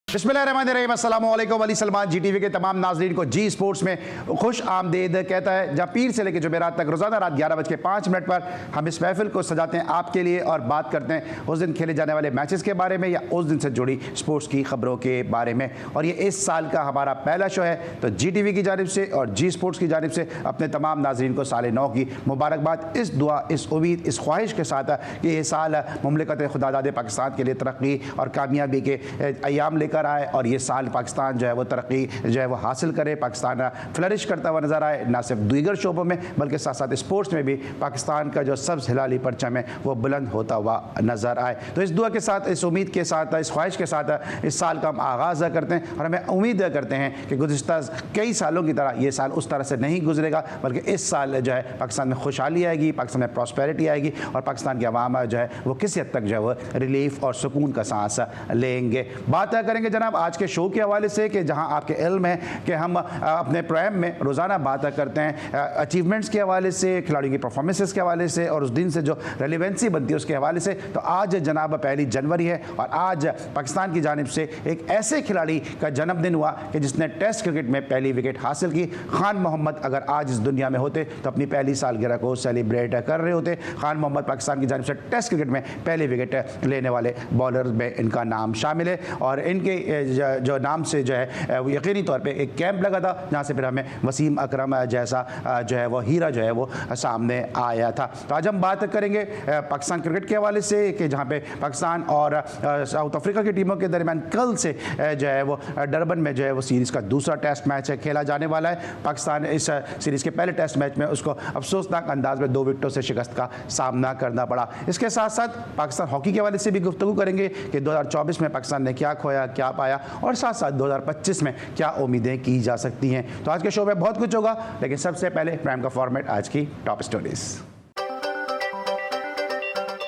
बिस्मिल्लाहिर्रहमानिर्रहीम, अस्सलामु अलैकुम। अली सलमान जी टीवी के तमाम नाजरीन को जी स्पोर्ट्स में खुश आमदीद कहता है, जहाँ पीर से लेकर जुमेरात तक रोज़ाना रात 11:05 पर हम इस महफिल को सजाते हैं आपके लिए और बात करते हैं उस दिन खेले जाने वाले मैचेस के बारे में या उस दिन से जुड़ी स्पोर्ट्स की खबरों के बारे में। और ये इस साल का हमारा पहला शो है, तो जी टीवी की जानिब से और जी स्पोर्ट्स की जानिब से अपने तमाम नाजरीन को साल नौ की मुबारकबाद, इस दुआ, इस उम्मीद, इस ख्वाहिश के साथ कि ये साल मुमलिकत खुदादाद पाकिस्तान के लिए तरक्की और कामयाबी के अयाम लेकर आए और ये साल पाकिस्तान जो है वो तरक्की जो है वो हासिल करे, पाकिस्तान फ्लरिश करता हुआ नज़र आए, ना सिर्फ दीगर शोबों में बल्कि साथ साथ स्पोर्ट्स में भी पाकिस्तान का जो सब्ज़ हिलाली परचम है वो बुलंद होता हुआ नज़र आए। तो इस दुआ के साथ, इस उम्मीद के साथ, इस ख्वाहिश के साथ इस साल का हम आगाज़ करते हैं और हमें उम्मीद करते हैं कि गुज़िश्ता कई सालों की तरह ये साल उस तरह से नहीं गुजरेगा, बल्कि इस साल जो है पाकिस्तान में खुशहाली आएगी, पाकिस्तान में प्रॉस्पेरिटी आएगी और पाकिस्तान की आवाम जो है वो किसी हद तक जो है वो रिलीफ और सुकून का सांस लेंगे। बात करेंगे जनाब आज के शो के हवाले से कि जहां आपके इल्म है कि हम अपने प्रोग्राम में रोज़ाना बात करते हैं अचीवमेंट्स के हवाले से, खिलाड़ियों की परफॉर्मेंसेस के हवाले से और उस दिन से जो रेलिवेंसी बनती है उसके हवाले से। तो आज जनाब 1 जनवरी है और आज पाकिस्तान की जानिब से एक ऐसे खिलाड़ी का जन्मदिन हुआ कि जिसने टेस्ट क्रिकेट में पहली विकेट हासिल की। खान मोहम्मद अगर आज इस दुनिया में होते तो अपनी पहली सालगिरह को सेलिब्रेट कर रहे होते। खान मोहम्मद पाकिस्तान की जानिब से टेस्ट क्रिकेट में पहली विकेट लेने वाले बॉलर में इनका नाम शामिल है और इनके जो नाम से जो है वो यकीनी तौर पे एक कैंप लगा था जहाँ से फिर हमें वसीम अकरम जैसा जो है वो हीरा जो है वो सामने आया था। तो आज हम बात करेंगे पाकिस्तान क्रिकेट के हवाले से कि जहाँ पे पाकिस्तान और साउथ अफ्रीका की टीमों के दरमियान कल से जो है वो डरबन में जो है वो सीरीज़ का दूसरा टेस्ट मैच खेला जाने वाला है। पाकिस्तान इस सीरीज़ के पहले टेस्ट मैच में उसको अफसोसनाक अंदाज में 2 विकेटों से शिकस्त का सामना करना पड़ा। इसके साथ साथ पाकिस्तान हॉकी के हवाले से भी गुफ्तगू करेंगे कि 2024 में पाकिस्तान ने क्या खोया, क्या पाया और साथ साथ 2025 में क्या उम्मीदें की जा सकती हैं। तो आज के शो में बहुत कुछ होगा, लेकिन सबसे पहले प्राइम का फॉर्मेट, आज की top stories.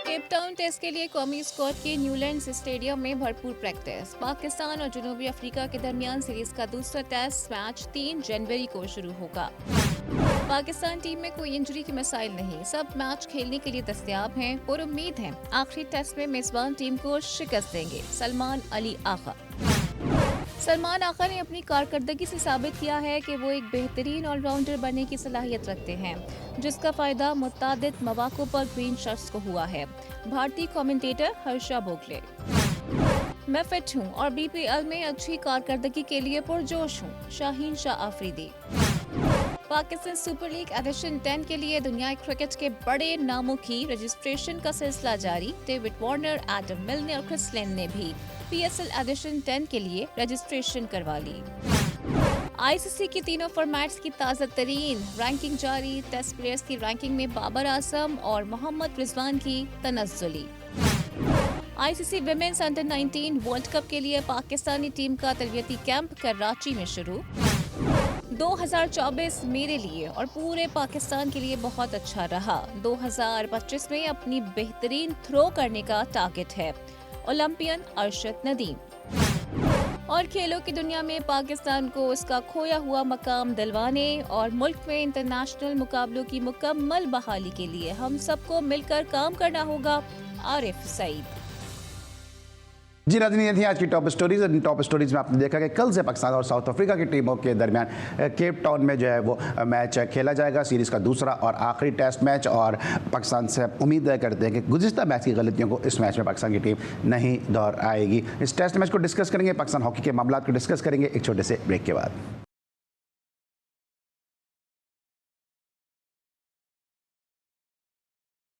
Cape Town test के लिए कौमी स्क्वाड के न्यूलैंड्स स्टेडियम में भरपूर प्रैक्टिस। पाकिस्तान और जनूबी अफ्रीका के दरमियान सीरीज का दूसरा टेस्ट मैच 3 जनवरी को शुरू होगा। पाकिस्तान टीम में कोई इंजरी की मसाइल नहीं, सब मैच खेलने के लिए दस्तयाब हैं और उम्मीद है आखिरी टेस्ट में मेजबान टीम को शिकस्त देंगे। सलमान अली आगा। सलमान आगा ने अपनी कारकर्दगी से साबित किया है कि वो एक बेहतरीन ऑलराउंडर बनने की सलाहियत रखते हैं, जिसका फायदा मुतादिद मौक़ों पर ग्रीन शर्ट्स को हुआ है। भारतीय कमेंटेटर हर्षा भोगले। मैं फिट हूँ और बीपीएल में अच्छी कारकर्दगी के लिए पुरजोश हूँ। Shaheen Shah Afridi. Pakistan Super League edition 10 के लिए दुनिया क्रिकेट के बड़े नामों की रजिस्ट्रेशन का सिलसिला जारी। डेविड वार्नर, एडम मिलने और क्रिस लेन ने भी पीएसएल एडिशन 10 के लिए रजिस्ट्रेशन करवा ली। आईसीसी की तीनों फॉर्मेट्स की ताज़ा तरीन रैंकिंग जारी। टेस्ट प्लेयर्स की रैंकिंग में बाबर आजम और मोहम्मद रिजवान की तनज़्ज़ुली। ICC women's under 19 world cup के लिए पाकिस्तानी टीम का तरबियती कैंप कराची में शुरू। 2024 मेरे लिए और पूरे पाकिस्तान के लिए बहुत अच्छा रहा। 2025 में अपनी बेहतरीन थ्रो करने का टारगेट है। ओलंपियन अरशद नदीम। और खेलों की दुनिया में पाकिस्तान को उसका खोया हुआ मकाम दिलवाने और मुल्क में इंटरनेशनल मुकाबलों की मुकम्मल बहाली के लिए हम सबको मिलकर काम करना होगा। आरिफ सईद। जी नाज़रीन, ये थी आज की टॉप स्टोरीज। इन टॉप स्टोरीज में आपने देखा कि कल से पाकिस्तान और साउथ अफ्रीका की टीमों के दरमियान केप टाउन में जो है वो मैच खेला जाएगा, सीरीज़ का दूसरा और आखिरी टेस्ट मैच। और पाकिस्तान से उम्मीद करते हैं कि गुज़िश्ता मैच की गलतियों को इस मैच में पाकिस्तान की टीम नहीं दोहराएगी। इस टेस्ट मैच को डिस्कस करेंगे, पाकिस्तान हॉकी के मामला को डिस्कस करेंगे एक छोटे से ब्रेक के बाद।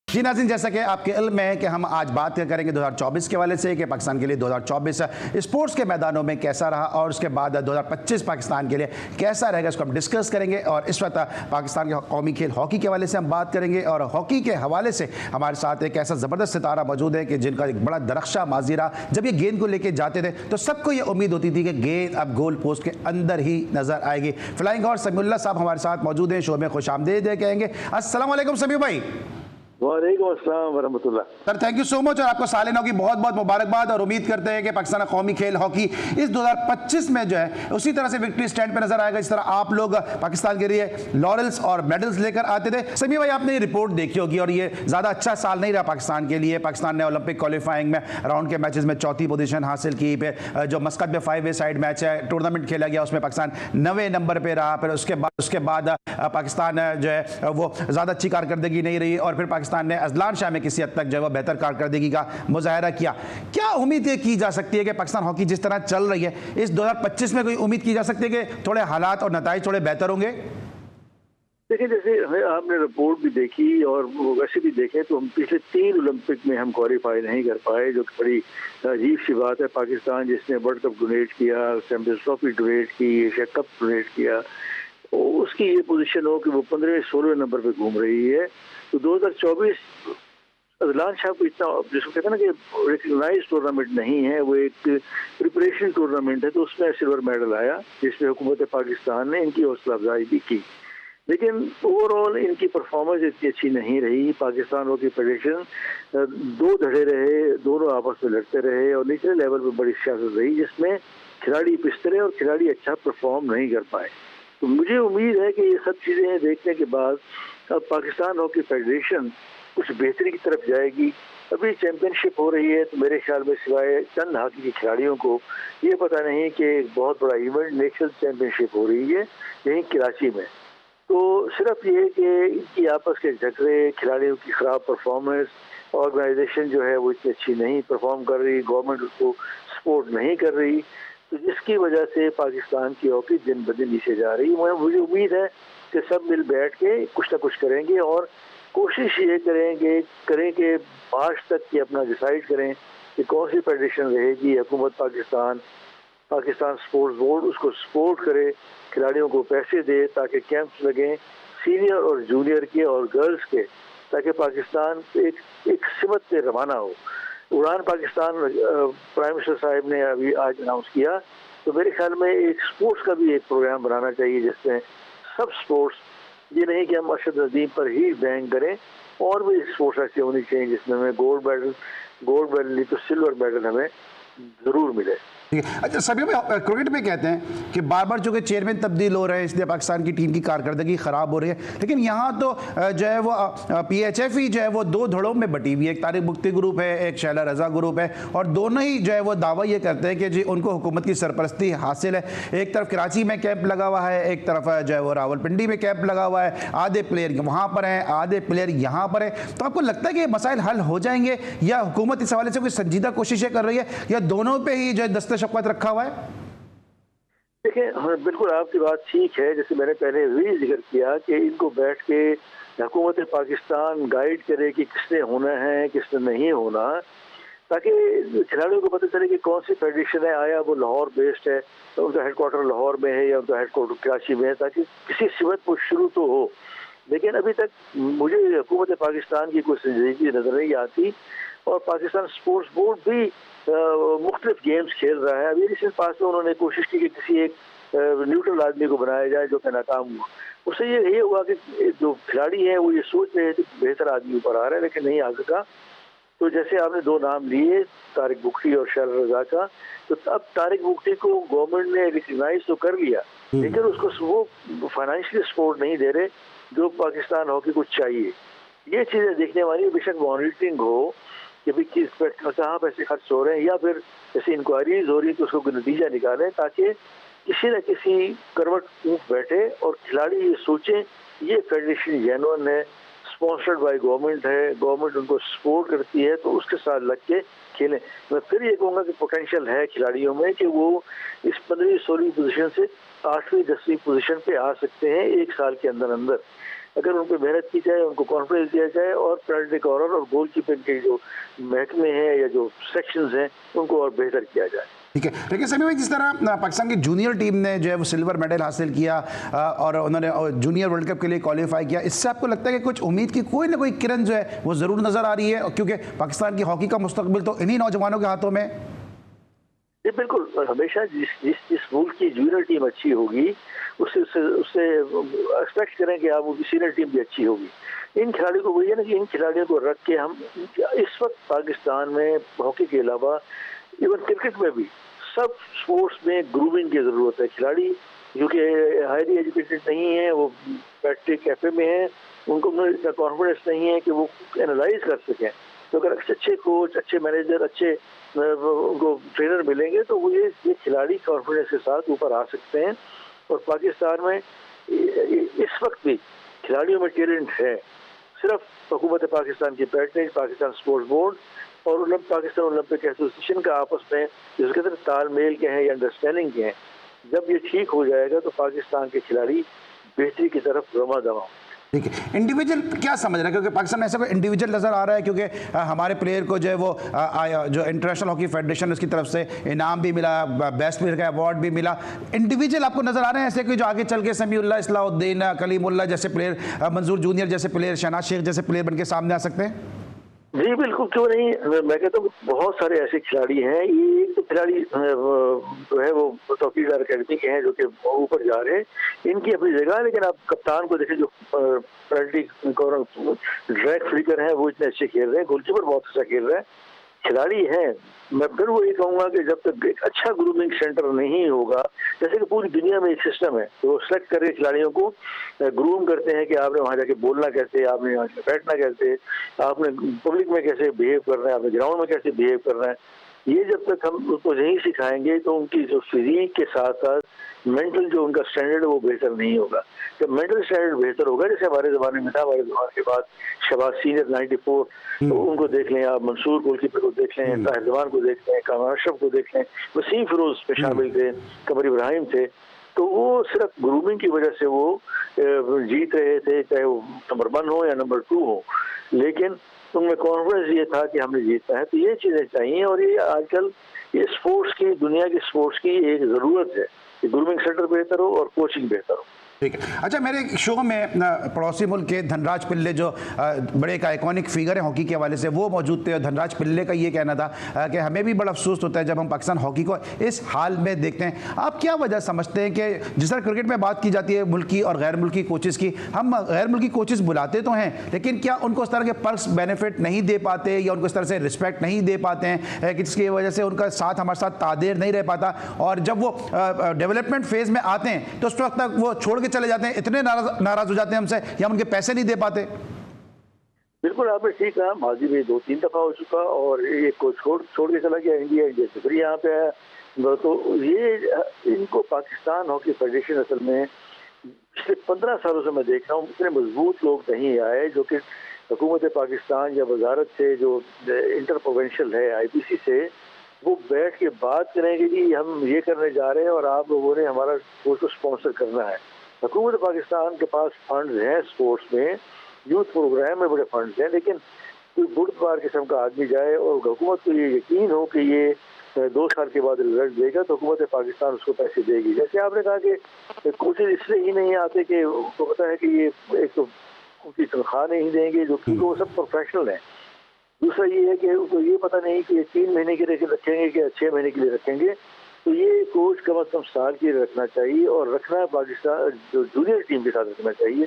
जी नाज़रीन, जैसा कि आपके इल्म में है कि हम आज बात करेंगे 2024 के हवाले से कि पाकिस्तान के लिए 2024 स्पोर्ट्स के मैदानों में कैसा रहा और उसके बाद 2025 पाकिस्तान के लिए कैसा रहेगा, इसको हम डिस्कस करेंगे। और इस वक्त पाकिस्तान के कौमी खेल हॉकी के हवाले से हम बात करेंगे और हॉकी के हवाले से हमारे साथ एक ऐसा ज़बरदस्त सितारा मौजूद है कि जिनका एक बड़ा दरख्शा माजी रहा। जब ये गेंद को लेके जाते थे तो सबको ये उम्मीद होती थी कि गेंद अब गोल पोस्ट के अंदर ही नज़र आएगी। फ्लाइंग और समीउल्लाह साहब हमारे साथ मौजूद हैं, शो में खुश आमदीद कहेंगे। अस्सलाम वालेकुम समीउ भाई। वालेकुम अस्सलाम वरहमतुल्लाह। Sir thank you so much और आपको साल नौ की बहुत बहुत मुबारकबाद और उम्मीद करते हैं कि पाकिस्तान कौमी खेल हॉकी इस 2025 में जो है उसी तरह से विक्ट्री स्टैंड पे नजर आएगा जिस तरह आप लोग पाकिस्तान के लिए लॉरेल्स और मेडल्स लेकर आते थे। समी भाई आपने ये रिपोर्ट देखी होगी और ये ज़्यादा अच्छा साल नहीं रहा पाकिस्तान के लिए। पाकिस्तान ने ओलंपिक क्वालिफाइंग में राउंड के मैचेस में चौथी पोजीशन हासिल की। फिर जो मस्कत में 5 वे साइड मैच है टूर्नामेंट खेला गया उसमें पाकिस्तान 9वें नंबर पर रहा। फिर उसके बाद पाकिस्तान जो है वो ज़्यादा अच्छी कारकर्दगी नहीं रही और फिर पाकिस्तान ने अजलान शाह में किसी हद तक जो है वो बेहतर कारकर्दगी का मुजाहरा किया। क्या उम्मीद की जा सकती है कि पाकिस्तान हॉकी जिस तरह चल रही है इस 2025 में कोई उम्मीद की जा सकती है कि थोड़े हालात और नताइज थोड़े बेहतर होंगे? देखिए, जैसे आपने रिपोर्ट भी देखी और वैसे भी देखें तो हम पिछले 3 ओलंपिक में हम क्वालिफाई नहीं कर पाए, जो कि बड़ी अजीब सी बात है। पाकिस्तान जिसने वर्ल्ड कप डोनेट किया, चैंपियंस ट्रॉफी डोनेट की, एशिया कप डोनेट किया, उसकी ये पोजीशन हो कि वो 15वें-16वें नंबर पे घूम रही है। तो 2024 अजलान शाह को इतना, जिसको कहते हैं ना कि रिकग्नाइज टूर्नामेंट नहीं है, वो एक प्रिपरेशन टूर्नामेंट है, तो उसमें सिल्वर मेडल आया जिसमें हुकूमत पाकिस्तान ने इनकी हौसला अफजाई भी की। लेकिन ओवरऑल इनकी परफॉर्मेंस इतनी अच्छी नहीं रही। पाकिस्तान हॉकी फेडरेशन 2 धड़े रहे, दोनों आपस में लड़ते रहे और निचले लेवल पर बड़ी सियासत रही जिसमें खिलाड़ी पिसते और खिलाड़ी अच्छा परफॉर्म नहीं कर पाए। तो मुझे उम्मीद है कि ये सब चीज़ें देखने के बाद अब पाकिस्तान हॉकी फेडरेशन कुछ बेहतरी की तरफ जाएगी। अभी चैंपियनशिप हो रही है तो मेरे ख्याल में सिवाय चंद हॉकी के खिलाड़ियों को ये पता नहीं कि एक बहुत बड़ा इवेंट नेशनल चैंपियनशिप हो रही है यहीं कराची में। तो सिर्फ ये कि इनकी आपस के झगड़े, खिलाड़ियों की ख़राब परफॉर्मेंस, ऑर्गेनाइजेशन जो है वो इतनी अच्छी नहीं परफॉर्म कर रही, गवर्नमेंट उसको सपोर्ट नहीं कर रही, तो जिसकी वजह से पाकिस्तान की हॉकी दिन ब दिन नीचे जा रही है। मुझे उम्मीद है कि सब मिल बैठ के कुछ ना कुछ करेंगे और कोशिश ये करें कि मार्च तक की अपना डिसाइड करें कि कौन सी फेडरेशन रहेगी। हुकूमत पाकिस्तान स्पोर्ट्स बोर्ड उसको सपोर्ट करे, खिलाड़ियों को पैसे दे ताकि कैंप्स लगें सीनियर और जूनियर के और गर्ल्स के, ताकि पाकिस्तान एक सिमत से रवाना हो। उड़ान पाकिस्तान प्राइम मिनिस्टर साहब ने अभी आज अनाउंस किया, तो मेरे ख्याल में एक स्पोर्ट्स का भी एक प्रोग्राम बनाना चाहिए जिसमें सब स्पोर्ट्स, ये नहीं कि हम अरशद नदीम पर ही बैंक करें, और भी स्पोर्ट्स ऐसी होनी चाहिए जिसमें हमें गोल्ड मेडल नहीं तो सिल्वर मेडल हमें ज़रूर मिले। ठीक है। अच्छा सभी भाई क्रिकेट में कहते हैं कि बार बार चूंकि चेयरमैन तब्दील हो रहे हैं इसलिए पाकिस्तान की टीम की कारकर्दगी ख़राब हो रही है, लेकिन यहाँ तो जो है वो PHF ही जो है वो 2 धड़ों में बटी हुई है। एक तारिक मुफ्ती ग्रुप है, एक शैला रजा ग्रुप है, और दोनों ही जो है वो दावा ये करते हैं कि जी उनको हुकूमत की सरपरस्ती हासिल है। एक तरफ कराची में कैंप लगा हुआ है, एक तरफ जो है वो रावलपिंडी में कैंप लगा हुआ है, आधे प्लेयर वहाँ पर हैं, आधे प्लेयर यहाँ पर है। तो आपको लगता है कि ये मसाइल हल हो जाएंगे या हुकूमत इस हवाले से कोई संजीदा कोशिशें कर रही है या दोनों पर ही जो है दस्ते शफ़क़त रखा हुआ है? देखिए, हाँ बिल्कुल आपकी बात ठीक है। जैसे मैंने पहले भी जिक्र किया कि इनको बैठ के हुकूमत पाकिस्तान गाइड करे कि किसने होना है किसने नहीं होना, ताकि खिलाड़ियों को पता चले कि कौन सी फेडरेशन है। आया वो लाहौर बेस्ड है तो उनका हेडक्वार्टर लाहौर में है या उनका हेडक्वार्टर कराची में है, ताकि किसी सिमत को शुरू तो हो। लेकिन अभी तक मुझे हुकूमत पाकिस्तान की कोई संजीदगी नजर नहीं आती, और पाकिस्तान स्पोर्ट्स बोर्ड भी मुख्तलिफ गेम्स खेल रहा है। अभी रिसेंट पास में उन्होंने कोशिश की कि किसी एक न्यूट्रल आदमी को बनाया जाए, जो कि नाकाम हुआ। उससे ये हुआ कि जो खिलाड़ी हैं वो ये सोच रहे थे कि बेहतर आदमी ऊपर आ रहा है, लेकिन नहीं आ सका। तो जैसे आपने 2 नाम लिए, तारिक बुख्ती और शैला रजा का, तो अब तारिक बुख्ती को गवर्नमेंट ने रिकग्नाइज तो कर लिया, लेकिन उसको वो फाइनेंशियली सपोर्ट नहीं दे रहे जो पाकिस्तान हॉकी को चाहिए। ये चीज़ें देखने वाली, बेशक मॉनिटरिंग हो कि भाई किस पर कहाँ पैसे खर्च हो रहे हैं, या फिर जैसे इंक्वायरीज हो रही है तो उसको नतीजा निकालें, ताकि किसी न किसी करवट ऊँट बैठे और खिलाड़ी ये सोचें ये फेडरेशन जेन्युइन है, स्पॉन्सर्ड बाय गवर्नमेंट है, गवर्नमेंट उनको सपोर्ट करती है, तो उसके साथ लग के खेलें। मैं फिर ये कहूँगा कि पोटेंशियल है खिलाड़ियों में कि वो इस 15वीं-16वीं पोजीशन से 8वीं-10वीं पोजीशन पे आ सकते हैं 1 साल के अंदर, अगर उन पर मेहनत की जाए, उनको कॉन्फिडेंस दिया जाए और पेनल्टी कॉर्नर और गोल कीपिंग के जो महकमे हैं या जो सेक्शंस हैं उनको और बेहतर किया जाए। ठीक है। लेकिन समी भाई जिस तरह पाकिस्तान की जूनियर टीम ने जो है वो सिल्वर मेडल हासिल किया और उन्होंने जूनियर वर्ल्ड कप के लिए क्वालिफाई किया, इससे आपको लगता है कि कुछ उम्मीद की कोई ना कोई किरण जो है वो ज़रूर नज़र आ रही है, क्योंकि पाकिस्तान की हॉकी का मुस्तकबिल तो इन्हीं नौजवानों के हाथों में। जी बिल्कुल, हमेशा जिस जिस जिस मुल्क की जूनियर टीम अच्छी होगी, उससे उससे उससे एक्सपेक्ट करें कि आप वो सीनियर टीम भी अच्छी होगी। इन खिलाड़ियों को वही है ना कि इन खिलाड़ियों को रख के हम इस वक्त पाकिस्तान में हॉकी के अलावा इवन क्रिकेट में भी सब स्पोर्ट्स में ग्रूमिंग की ज़रूरत है। खिलाड़ी जो कि हाईली एजुकेटेड नहीं है, वो बैठे कैफे में हैं, उनको इतना कॉन्फिडेंस नहीं है कि वो एनालाइज कर सकें। तो अगर अच्छे कोच, अच्छे मैनेजर, अच्छे उनको ट्रेनर मिलेंगे तो वो ये खिलाड़ी कॉन्फिडेंस के साथ ऊपर आ सकते हैं। और पाकिस्तान में इस वक्त भी खिलाड़ियों में टैलेंट है। सिर्फ हुकूमत पाकिस्तान की पैटर्न, पाकिस्तान स्पोर्ट्स बोर्ड और पाकिस्तान ओलंपिक एसोसिएशन का आपस में जिसके अंदर तालमेल के हैं या अंडरस्टैंडिंग के हैं, जब ये ठीक हो जाएगा तो पाकिस्तान के खिलाड़ी बेहतरी की तरफ रमा दमा। ठीक है, इंडिविजुअल क्या समझ रहे हैं, क्योंकि पाकिस्तान में ऐसा कोई इंडिविजुअल नज़र आ रहा है, क्योंकि हमारे प्लेयर को जो है वो जो इंटरनेशनल हॉकी फेडरेशन उसकी तरफ से इनाम भी मिला, बेस्ट प्लेयर का अवार्ड भी मिला। इंडिविजुअल आपको नज़र आ रहे हैं ऐसे कोई जो आगे चल के समीउल्लाह, इस्लाउद्दीन, कलीमुल्लाह जैसे प्लेयर, मंजूर जूनियर जैसे प्लेयर, शहनाज शेख जैसे प्लेयर बन के सामने आ सकते हैं? जी बिल्कुल, क्यों नहीं। मैं कहता हूँ बहुत सारे ऐसे खिलाड़ी हैं। ये एक तो खिलाड़ी जो है वो तौकीदार अकेडमी के हैं जो कि ऊपर जा रहे हैं, इनकी अपनी जगह है। लेकिन आप कप्तान को देखें जो पेनल्टी ड्रैग फ्लिकर है वो इतने अच्छे खेल रहे हैं, गोलकीपर बहुत अच्छा खेल रहा है, खिलाड़ी हैं। मैं फिर वो ये कहूँगा कि जब तक एक अच्छा ग्रूमिंग सेंटर नहीं होगा, जैसे कि पूरी दुनिया में एक सिस्टम है तो सेलेक्ट करके खिलाड़ियों को ग्रूम करते हैं कि आपने वहाँ जाके बोलना कैसे, आपने वहाँ बैठना कैसे, आपने पब्लिक में कैसे बिहेव करना है, आपने ग्राउंड में कैसे बिहेव करना है। ये जब तक हम उसको नहीं सिखाएंगे तो उनकी जो फिजिक के साथ साथ मेंटल जो उनका स्टैंडर्ड है वो बेहतर नहीं होगा। जब मेंटल स्टैंडर्ड बेहतर होगा, जैसे हमारे ज़माने में था, हमारे ज़माने के बाद शहबाज सीनियर 94, तो उनको देख लें आप, मंसूर गोलकीपर को देख लें, ताहिर जमान को देख लें, कामरान अशरफ को देख लें, वसीम फिरोज में शामिल थे, कमर इब्राहिम थे। तो वो सिर्फ ग्रूमिंग की वजह से वो जीत रहे थे, चाहे वो नंबर 1 हो या नंबर 2 हो, लेकिन उनमें कॉन्फिडेंस ये था कि हमने जीतना है। तो ये चीज़ें चाहिए और ये आजकल ये स्पोर्ट्स की, दुनिया की स्पोर्ट्स की एक ज़रूरत है कि ग्रूमिंग सेंटर बेहतर हो और कोचिंग बेहतर हो। ठीक है। अच्छा, मेरे शो में पड़ोसी मुल्क के धनराज पिल्ले जो बड़े एक आइकॉनिक फिगर है हॉकी के हवाले से, वो मौजूद थे। और धनराज पिल्ले का ये कहना था कि हमें भी बड़ा अफसोस होता है जब हम पाकिस्तान हॉकी को इस हाल में देखते हैं। आप क्या वजह समझते हैं कि जिस तरह क्रिकेट में बात की जाती है मुल्की और गैर मुल्की कोचेस की, हम गैर मुल्की कोचेस बुलाते तो हैं लेकिन क्या उनको इस तरह के पर्क्स बेनिफिट नहीं दे पाते या उनको इस तरह से रिस्पेक्ट नहीं दे पाते हैं कि जिसकी वजह से उनका साथ हमारे साथ तादेर नहीं रह पाता, और जब वो डेवलपमेंट फेज में आते हैं तो उस वक्त तक वो छोड़ के चले जाते हैं, इतने नाराज हो जाते हैं हमसे या उनके पैसे नहीं दे पाते? बिल्कुल, आपने ठीक कहा। माजी में 2-3 दफा हो चुका और एक को छोड़ के चला गया इंडिया से, फिर यहाँ पे आया। तो ये इनको पाकिस्तान हॉकी फेडरेशन असल में पिछले 15 सालों से मैं देख रहा हूँ इतने मजबूत लोग नहीं आए जो कि हुकूमत पाकिस्तान या वजारत से जो इंटर प्रोविंशियल है IPC से वो बैठ के बात करेंगे कि हम ये करने जा रहे हैं और आप लोगों ने हमारा स्पोर्ट्स को स्पॉन्सर करना है। हुकूमत पाकिस्तान के पास फंड्स हैं स्पोर्ट्स में, यूथ प्रोग्राम में बड़े फंड्स हैं, लेकिन कोई बुढ़बार किस्म का आदमी जाए और हुकूमत को ये यकीन हो कि ये 2 साल के बाद रिजल्ट देगा तो हुकूमत पाकिस्तान उसको पैसे देगी। जैसे आपने कहा कि कोचेज इसलिए ही नहीं आते कि उनको पता है कि ये एक तो उनकी तनख्वाह नहीं देंगे, जो कि वो सब प्रोफेशनल हैं। दूसरा ये है कि उनको ये पता नहीं कि ये 3 महीने के लिए रखेंगे कि 6 महीने के लिए रखेंगे। तो ये कोच कम से कम साल के लिए रखना चाहिए और रखना पाकिस्तान जो जूनियर टीम के साथ रखना चाहिए,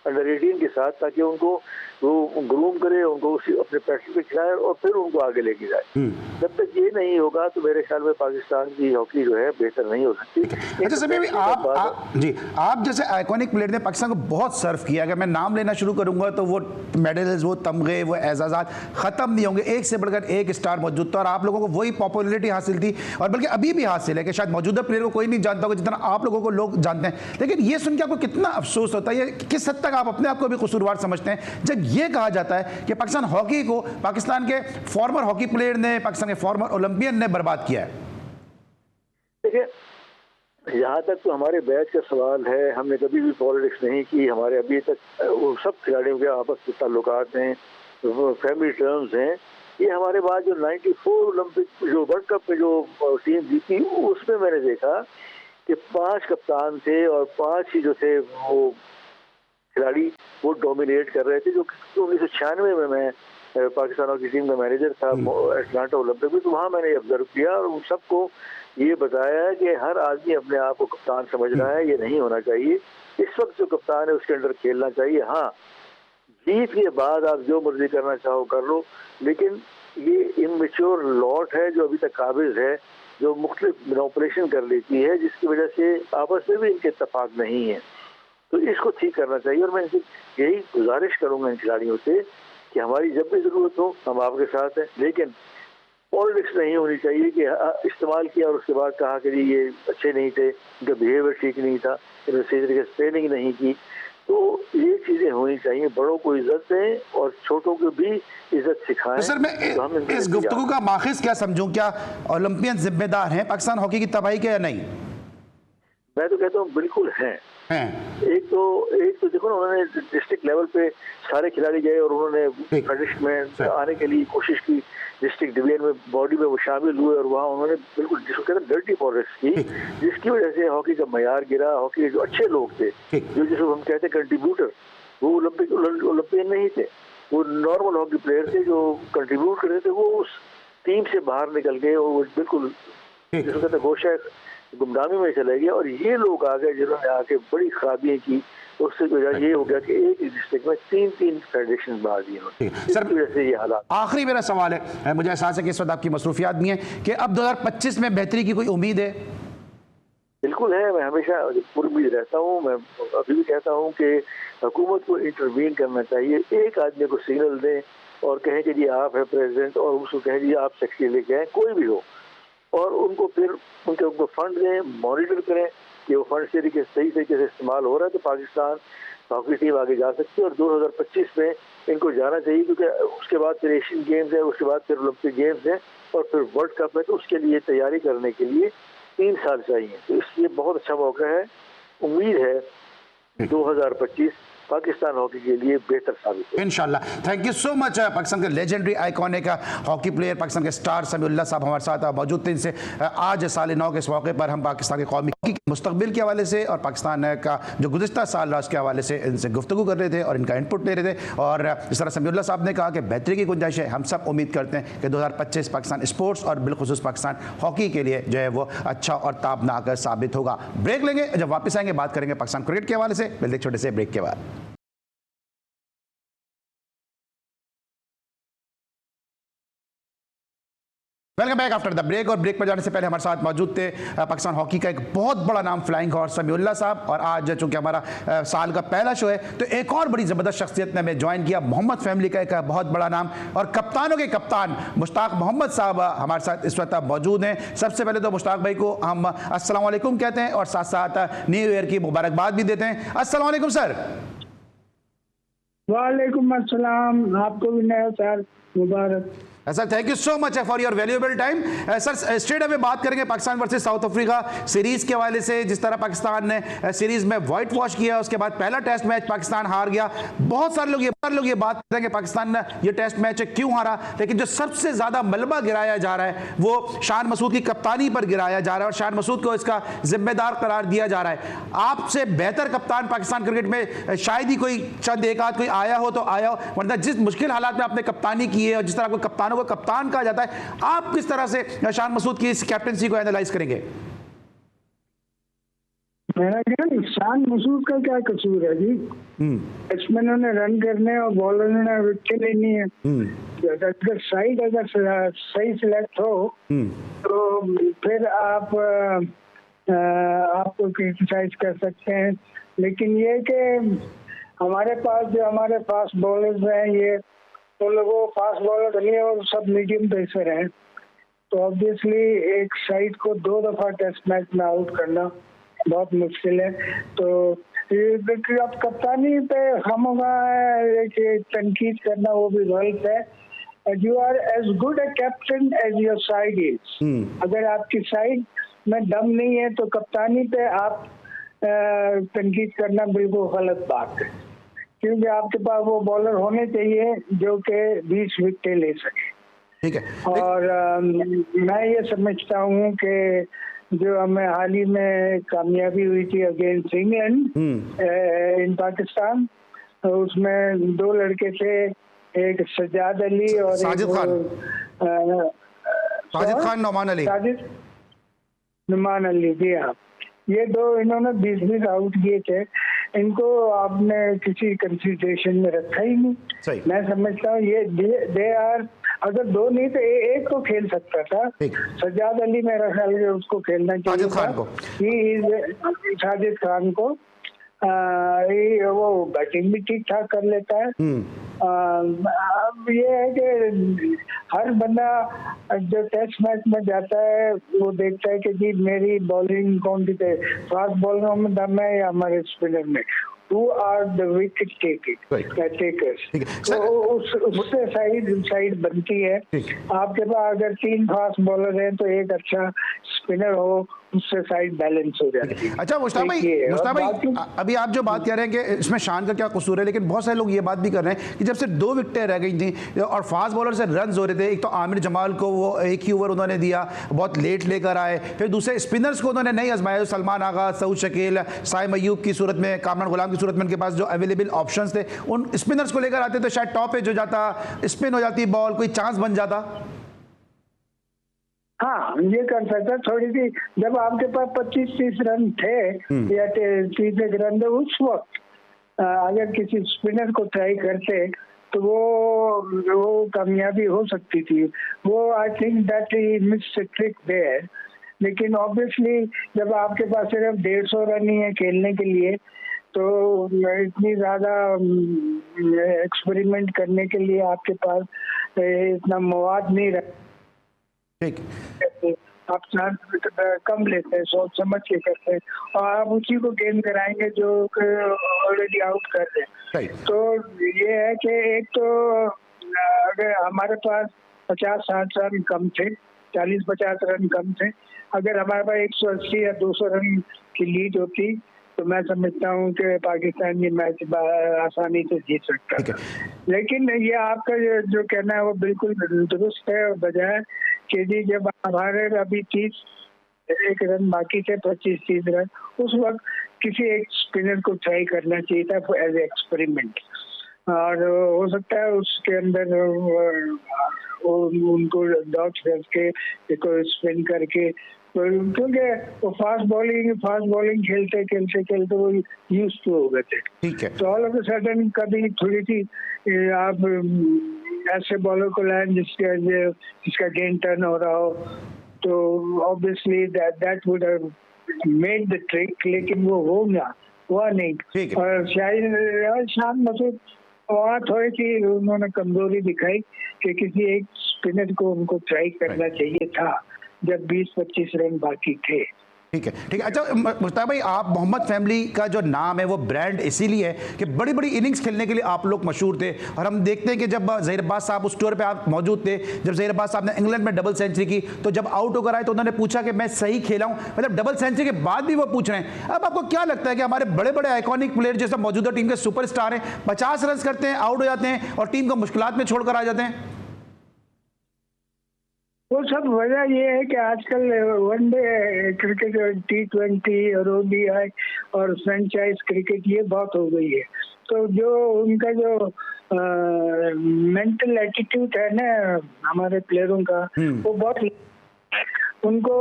अंडर 18 के साथ, ताकि उनको वो ग्रूम करे, उनको अपने पैशन पे खिलाए और फिर उनको आगे लेके जाए। जब तक ये नहीं होगा तो मेरे ख्याल में पाकिस्तान की हॉकी जो है बेहतर नहीं हो सकती। अच्छा सभी आप जैसे आइकॉनिक प्लेयर ने पाकिस्तान को बहुत सर्व किया, अगर मैं नाम लेना शुरू करूंगा तो वो मेडल्स, वो तमगे, वो एजाज़ात ख़त्म नहीं होंगे, एक से बढ़कर एक स्टार मौजूद था और आप लोगों को वही पॉपुलरिटी हासिल थी और बल्कि अभी भी हासिल है कि शायद मौजूदा प्लेयर को कोई नहीं जानता होगा जितना आप लोगों को लोग जानते हैं। लेकिन ये सुन के आपको कितना अफसोस होता है, किस हद तक आप अपने आप को भी कसूरवार समझते हैं जब ये कहा जाता है कि पाकिस्तान हॉकी को पाकिस्तान के फॉर्मर हॉकी प्लेयर ने, पाकिस्तान के फॉर्मर ओलंपियन ने बर्बाद किया है? देखिए, यहाँ तक तो हमारे बैच का सवाल है, हमने कभी भी पॉलिटिक्स नहीं की। हमारे अभी तक वो सब खिलाड़ियों के आपस में ताल्लुकात हैं, फैमिली टर्म्स हैं। ये हमारे बाद जो 94 ओलंपिक जो वर्ल्ड कप में जो टीम जीती उसमें मैंने देखा कि 5 कप्तान थे और 5 ही जो थे वो खिलाड़ी वो डोमिनेट कर रहे थे। जो 1996 में मैं पाकिस्तान की टीम का मैनेजर था एटलांटा ओलंपिक में, तो वहाँ मैंने ऑब्जर्व किया और उन सबको ये बताया है कि हर आदमी अपने आप को कप्तान समझ रहा है, ये नहीं होना चाहिए। इस वक्त जो कप्तान है उसके अंडर खेलना चाहिए। हाँ, जीत के बाद आप जो मर्जी करना चाहो कर लो, लेकिन ये इमेच्योर लॉट है जो अभी तक काबिज है, जो मुख्तलिफ मैनिपुलेशन कर लेती है, जिसकी वजह से आपस में भी इनके इत्तेफाक नहीं है। तो इसको ठीक करना चाहिए और मैं इनसे यही गुजारिश करूंगा इन खिलाड़ियों से कि हमारी जब भी जरूरत हो हम आपके साथ हैं, लेकिन पॉलिटिक्स नहीं होनी चाहिए कि इस्तेमाल किया और उसके बाद कहा कि ये अच्छे नहीं थे, इनका बिहेवियर ठीक नहीं था, इन्होंने सही तरीके से ट्रेनिंग नहीं की। तो ये चीजें होनी चाहिए, बड़ों को इज्जत दें और छोटों को भी इज्जत सिखाएं। तो सर मैं तो इस गुफ्तगू का माखिज क्या समझूं, क्या ओलंपियन जिम्मेदार हैं पाकिस्तान हॉकी की तबाही के या नहीं? मैं तो कहता हूँ बिल्कुल हैं। एक तो देखो ना, उन्होंने डिस्ट्रिक्ट लेवल पे सारे खिलाड़ी गए और उन्होंने फेडरेशन में आने के लिए कोशिश की, डिस्ट्रिक्ट डिवीजन में बॉडी में वो शामिल हुए और वहाँ उन्होंने बिल्कुल जिसको कहते हैं डर्टी पॉलिटिक्स की, जिसकी वजह से हॉकी का मयार गिरा। हॉकी के जो अच्छे लोग थे, जो जिसको हम कहते हैं कंट्रीब्यूटर, वो ओलंपियन नहीं थे, वो नॉर्मल हॉकी प्लेयर थे जो कंट्रीब्यूट कर रहे थे, वो उस टीम से बाहर निकल गए और वो बिल्कुल जिसको कहते हैं गोशा गुमनामी में चले गए। और ये लोग आ गए जिन्होंने आके बड़ी खराबियां की। उससे वजह ये हो गया कि एक डिस्ट्रिक्ट में तीन फेडरेशन बना दी उन्होंने, सर वजह से ये हालात। आखिरी मेरा सवाल है, मुझे एहसास है कि इस वक्त आपकी मसरूफियात भी हैं, कि अब 2025 में बेहतरी की कोई उम्मीद है? बिल्कुल है, मैं हमेशा पुरउम्मीद रहता हूँ। मैं अभी भी कहता हूँ कि हुकूमत को इंटरवीन करना चाहिए। एक आदमी को सिग्नल दें और कहें कि जी आप है प्रेसिडेंट, और उसको कहें जी आप सेक्रेटरी लेके आए, कोई भी हो, और उनको फिर उनको फंड दें, मॉनिटर करें कि वो फंड सही तरीके से इस्तेमाल हो रहा है, तो पाकिस्तान हॉकी टीम आगे जा सकती है। और 2025 में इनको जाना चाहिए, क्योंकि उसके बाद फिर एशियन गेम्स है, उसके बाद फिर ओलंपिक गेम्स है और फिर वर्ल्ड कप है। तो उसके लिए तैयारी करने के लिए 3 साल चाहिए, तो इसलिए बहुत अच्छा मौका है। उम्मीद है 2025 पाकिस्तान हॉकी के लिए बेहतर साबित हो इंशाल्लाह। Thank you so much. Pakistan के legendary iconic hockey player, Pakistan के स्टार समीउल्लाह साहब हमारे साथ मौजूद थे। इनसे आज साल 9 के इस मौके पर हम पाकिस्तान के कौमी हॉकी के मुस्तकबिल के हवाले से और पाकिस्तान का जो गुज़िश्ता साल रहा उसके हवाले से इनसे गुफ्तगू कर रहे थे और इनका इनपुट ले रहे थे। और इस तरह समीउल्लाह साहब ने कहा कि बेहतरी की गुंजाइश है। हम सब उम्मीद करते हैं कि 2025 पाकिस्तान स्पोर्ट्स और बिलखुसूस पाकिस्तान हॉकी के लिए जो है वो अच्छा और ताबनाक साबित होगा। ब्रेक लेंगे, जब वापस आएंगे बात करेंगे पाकिस्तान क्रिकेट के हवाले से। मिलते एक छोटे से ब्रेक के बाद। Welcome back after the break. और ब्रेक पर जाने से पहले हमारे साथ मौजूद थे पाकिस्तान हॉकी का एक बहुत बड़ा नाम, फ्लाइंग हॉर्स समीउल्लाह साहब। और आज चूंकि हमारा साल का पहला शो है, तो एक और बड़ी ज़बरदस्त शख्सियत ने हमें ज्वाइन किया, मोहम्मद फैमिली का एक बहुत बड़ा नाम और कप्तानों के कप्तान मुश्ताक मोहम्मद साहब हमारे साथ इस वक्त मौजूद हैं। सबसे पहले तो मुश्ताक भाई को हम अस्सलाम वालेकुम कहते हैं और साथ साथ न्यू ईयर की मुबारकबाद भी देते हैं। अस्सलाम वालेकुम सर। वालेकुम अस्सलाम, आपको भी नया साल मुबारक। Sir thank you so much for your valuable time. Sir straight away बात करेंगे Pakistan versus South Africa series के हवाले से। जिस तरह पाकिस्तान ने सीरीज में वाइट वॉश किया, उसके बाद पहला टेस्ट मैच पाकिस्तान हार गया। बहुत सारे लोग ये बात करेंगे पाकिस्तान ने ये टेस्ट मैच क्यों हारा, लेकिन जो सबसे ज्यादा मलबा गिराया जा रहा है वो शान मसूद की कप्तानी पर गिराया जा रहा है और शान मसूद को इसका जिम्मेदार करार दिया जा रहा है। आपसे बेहतर कप्तान पाकिस्तान क्रिकेट में शायद ही कोई चंद एक आध कोई आया हो तो आया हो, वरना जिस मुश्किल हालात में आपने कप्तानी की है और जिस तरह आपको कप्तानों को कप्तान कहा जाता है, आप किस तरह से शान मसूद की इस कैप्टनसी को एनालाइज करेंगे? मेरा ख्याल शान मसूद का क्या कसूर है जी? बैट्समैनों ने रन करने और बॉलरों ने विकेट लेनी है। अगर साइड अगर सही सिलेक्ट हो तो फिर आप आपको क्रिटिसाइज कर सकते हैं। लेकिन ये कि हमारे पास जो हमारे फास्ट बॉलर्स हैं, ये तो लोगों फास्ट बॉलर नहीं है और सब मीडियम पेसर हैं, तो ऑब्वियसली एक साइड को 2 दफा टेस्ट मैच में आउट करना बहुत मुश्किल है। तो अब कप्तानी पे खामोगा तनकीद करना वो भी गलत है। You are as good a captain as your side is. अगर आपकी साइड में दम नहीं है तो कप्तानी पे आप तनकीद करना बिल्कुल गलत बात है, क्योंकि आपके पास वो बॉलर होने चाहिए जो कि 20 विकेट ले सके। ठीक है। और मैं ये समझता हूँ कि जो हमें हाल ही में कामयाबी हुई थी अगेंस्ट इंग्लैंड इन पाकिस्तान, तो उसमें 2 लड़के थे, एक सज्जाद अली और साजिद खान, नौमान अली। नुमान अली, जी हाँ, ये दो इन्होंने 20-20 आउट किए थे। इनको आपने किसी कंसिडरेशन में रखा ही नहीं। सही। मैं समझता हूँ ये दे आर, अगर दो नहीं तो एक तो खेल सकता था। ठीक। सज्जाद अली मेरा ख्याल है उसको खेलना चाहिए साजिद खान को। साजिद खान को। वो बैटिंग भी ठीक ठाक कर लेता है। अब ये है कि हर बंदा जो टेस्ट मैच में जाता है वो देखता है कि जी मेरी बॉलिंग कौन सी है, फास्ट बॉलरों में दम है या हमारे स्पिनर में, who are the wicket takers। तो उससे साइड बनती है। आपके पास अगर 3 फास्ट बॉलर हैं तो एक अच्छा स्पिनर हो, उससे साइड बैलेंस हो जाती है। अच्छा मुश्ताक भाई, अभी आप जो बात कह रहे हैं कि इसमें शान का क्या कसूर है, लेकिन बहुत सारे लोग ये बात भी कर रहे हैं कि जब से 2 विकेटें रह गई थी और फास्ट बॉलर से रन हो रहे थे, एक तो आमिर जमाल को वो एक ही ओवर उन्होंने दिया, बहुत लेट लेकर आए, फिर दूसरे स्पिनर्स को उन्होंने नहीं आजमाया, सलमान आगा, सऊद शकील, साइम अयूब की सूरत में, कामरान गुलाम की सूरत में उनके पास जो अवेलेबल ऑप्शंस थे उन स्पिनर्स को लेकर आते तो शायद टॉप एज हो जाता, स्पिन हो जाती बॉल, कोई चांस बन जाता। हाँ, ये कर सकता थोड़ी सी। जब आपके पास 25-30 रन थे या 30 रन थे उस वक्त, अगर किसी स्पिनर को ट्राई करते तो वो कामयाबी हो सकती थी। वो I think that he missed trick there. लेकिन ऑब्वियसली जब आपके पास सिर्फ 150 रन ही है खेलने के लिए, तो इतनी ज्यादा एक्सपेरिमेंट करने के लिए आपके पास इतना मवाद नहीं रहा। ठीक, आप चांस कम लेते हैं, सोच समझ के करते हैं, और आप उसी को गेम कराएंगे जो ऑलरेडी आउट कर रहे हैं। तो ये है कि एक तो अगर हमारे पास 50-60 रन कम थे, 40-50 रन कम थे, अगर हमारे पास 180 या 200 रन की लीड होती तो मैं समझता हूँ कि पाकिस्तान ये मैच आसानी से जीत सकता है। लेकिन ये आपका जो कहना है वो बिल्कुल दुरुस्त है, और बजाय कि जी जब हमारे अभी 31 रन बाकी थे, 25-30 रन, उस वक्त किसी एक स्पिनर को ट्राई करना चाहिए था एज एक्सपेरिमेंट, और हो सकता है उसके अंदर उनको डॉट करके स्पिन करके, क्योंकि वो फास्ट बॉलिंग खेलते वो यूज टू हो गए थे। ठीक है। तो ऑल ऑफ अ सडन कभी थोड़ी सी आप ऐसे बॉलर को लाएं जिसका गेम टर्न हो रहा हो, तो obviously that would have made the trick, लेकिन वो हुआ नहीं। और शायद शान मसूद वहाँ थोड़ी सी उन्होंने कमजोरी दिखाई कि किसी एक स्पिनर को उनको ट्राई करना चाहिए था जब 20-25 रन बाकी थे। ठीक है। अच्छा मुश्ताक भाई, आप मोहम्मद फैमिली का जो नाम है वो ब्रांड इसीलिए है कि बड़ी बड़ी इनिंग्स खेलने के लिए आप लोग मशहूर थे, और हम देखते हैं कि जब ज़हीर अब्बास साहब उस टूर पे आप मौजूद थे, जब ज़हीर अब्बास साहब ने इंग्लैंड में डबल सेंचुरी की, तो जब आउट होकर आए तो उन्होंने पूछा कि मैं सही खेला हूं, मतलब डबल सेंचुरी के बाद भी वो पूछ रहे हैं। अब आपको क्या लगता है कि हमारे बड़े बड़े आइकॉनिक प्लेयर जैसे मौजूदा टीम के सुपरस्टार हैं, 50 रन करते हैं, आउट हो जाते हैं और टीम को मुश्किलात में छोड़कर आ जाते हैं? वो सब वजह ये है कि आजकल वनडे क्रिकेट, T20 और ODI और फ्रेंचाइज क्रिकेट ये बहुत हो गई है। तो जो उनका जो मेंटल एटीट्यूड है ना हमारे प्लेयरों का, वो बहुत, उनको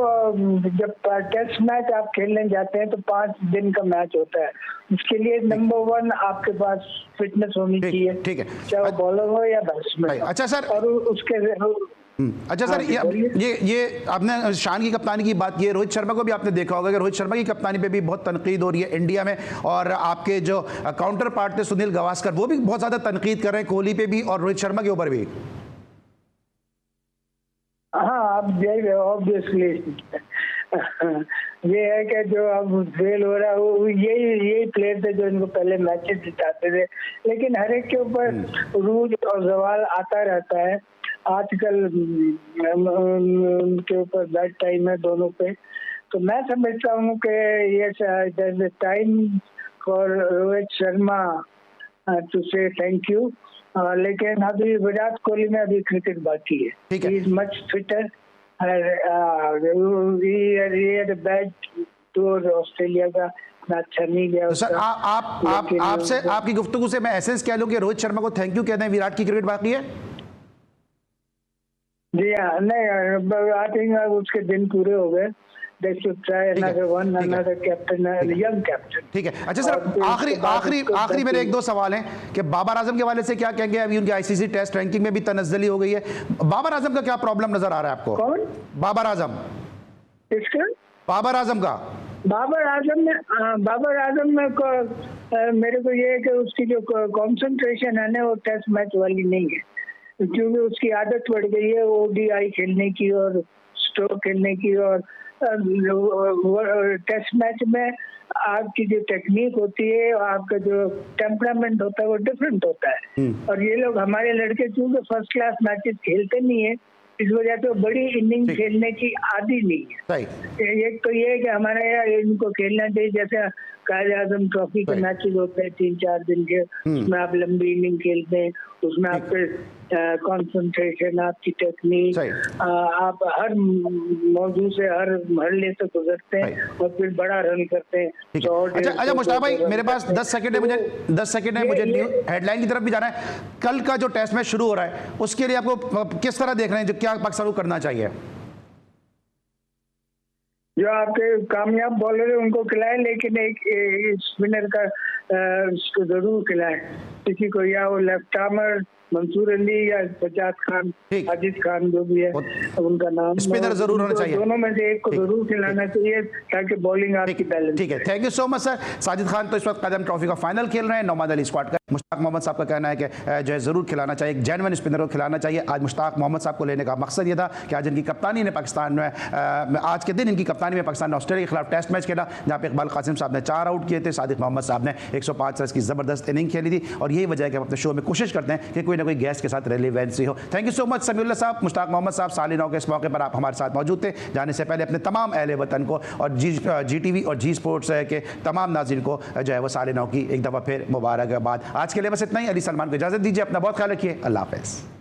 जब टेस्ट मैच आप खेलने जाते हैं तो 5 दिन का मैच होता है, उसके लिए नंबर 1 आपके पास फिटनेस होनी चाहिए। ठीक है, चाहे वो बॉलर हो या बैट्समैन। अच्छा सर, और उसके अच्छा सर, ये आपने शान की कप्तानी की बात की है, रोहित शर्मा को भी आपने देखा होगा कि रोहित शर्मा की कप्तानी पे भी बहुत तनकीद हो रही है इंडिया में, और आपके जो काउंटर पार्ट थे सुनील गावस्कर वो भी बहुत ज़्यादा तनकीद कर रहे हैं कोहली पे भी और रोहित शर्मा के ऊपर भी। हाँ, आप ऑब्वियसली ये है कि जो अब फेल हो रहा है वो यही प्लेयर थे जो इनको पहले मैचेस जिताते थे, लेकिन हर एक के ऊपर रूज और जवाल आता रहता है। आजकल उनके ऊपर बैड टाइम है दोनों पे, तो मैं समझता हूँ कि ये time for Rohit Sharma to say thank you, लेकिन अभी विराट कोहली में अभी क्रिकेट बाकी है। He is much fitter, bad tour Australia का अच्छा नहीं गया। तो सर आपसे आपकी गुफ्तगू से मैं एसेंस कह लूं कि रोहित शर्मा को थैंक यू कहते हैं, विराट की क्रिकेट बाकी है। जी हाँ, नहीं आई थिंक उसके दिन पूरे हो गए, they should try another one, ठीक है, another captain, a young captain. ठीक है। अच्छा सर, और फिर आखिरी उसके बाद आखिरी उसको आखिरी मेरे बैटिंग- एक दो सवाल हैं कि बाबर आजम के हवाले से क्या कहेंगे? अभी उनकी आईसीसी टेस्ट रैंकिंग में भी तनज़्ज़ुली हो गई है। बाबर आजम का क्या प्रॉब्लम नजर आ रहा है आपको? कौन? बाबर आजम, इसका बाबर आजम का बाबर आजम में मेरे को ये है कि उसकी जो कंसंट्रेशन है ना वो टेस्ट मैच वाली नहीं है, क्योंकि उसकी आदत पड़ गई है ओडीआई खेलने की और स्ट्रोक खेलने की, और टेस्ट मैच में आपकी जो टेक्निक होती है और आपका जो टेम्परामेंट होता है वो डिफरेंट होता है। और ये लोग हमारे लड़के चूंकि फर्स्ट क्लास मैचेस खेलते नहीं है, इस वजह से बड़ी इनिंग ठीक। खेलने की आदी नहीं है। सही, एक तो ये है कि हमारे यहाँ इनको खेलना चाहिए, जैसे कायदे आजम ट्रॉफी के सही। मैचेस होते हैं 3-4 दिन के, उसमें आप लंबी इनिंग खेलते हैं, उसमें आपके कंसंट्रेशन, आपकी टेक्निक, सही। आप हर मौजू से हर मरहले से गुजरते हैं और फिर बड़ा रन करते हैं। ठीक है। अच्छा मुश्ताक भाई, मेरे पास 10 सेकंड है, मुझे 10 सेकंड है, मुझे हेडलाइन की तरफ भी जाना है। कल का जो टेस्ट मैच शुरू हो रहा है उसके लिए आपको किस तरह देख रहे हैं, जो क्या पाकिस्तान को करना चाहिए? जो आपके कामयाब बॉलर है उनको खिलाए, लेकिन एक स्पिनर का उसको जरूर खिलाए, किसी को, या वो लेफ्ट आर्मर मंसूर अली या सजाद खान, ठीक। अजीज खान जो भी है उनका नाम, स्पिनर जरूर होना चाहिए। दोनों में से एक को ठीक। जरूर खिलाना चाहिए ताकि बॉलिंग आपकी बैलेंस। ठीक है, thank you so much sir. Sajid Khan तो इस वक्त कदम ट्रॉफी का फाइनल खेल रहे हैं, नौमाद अली स्क्वाड का। मुश्ताक मोहम्मद साहब का कहना है कि जो है ज़रूर खिलाना चाहिए, एक जेन्युइन स्पिनर को खिलाना चाहिए। आज मुश्ताक मोहम्मद साहब को लेने का मकसद ये था कि आज इनकी कप्तानी ने पाकिस्तान में आज के दिन इनकी कप्तानी में पाकिस्तान ने ऑस्ट्रेलिया के खिलाफ टेस्ट मैच खेला, जहाँ पे इकबाल कासिम साहब ने 4 आउट किए थे, सादिक मोहम्मद साहब ने 105 रन की ज़बरदस्त इनिंग खेली थी। और यही वजह है कि हम अपने शो में कोशिश करते हैं कि कोई ना कोई गेस्ट के साथ रेलिवेंसी हो। Thank you so much Samiullah साहब, मुश्ताक मोहम्मद साहब, सालिनौ के इस मौके पर आप हमारे साथ मौजूद थे। जाने से पहले अपने तमाम अहले वतन को और GTV और जी स्पोर्ट्स के तमाम नाज़रीन को जो है वो सालिनौ की एक दफ़ा फिर मुबारकबाद। आज के लिए बस इतना ही। अली सलमान को इजाज़त दीजिए, अपना बहुत ख्याल रखिए, अल्लाह हाफ़िज़।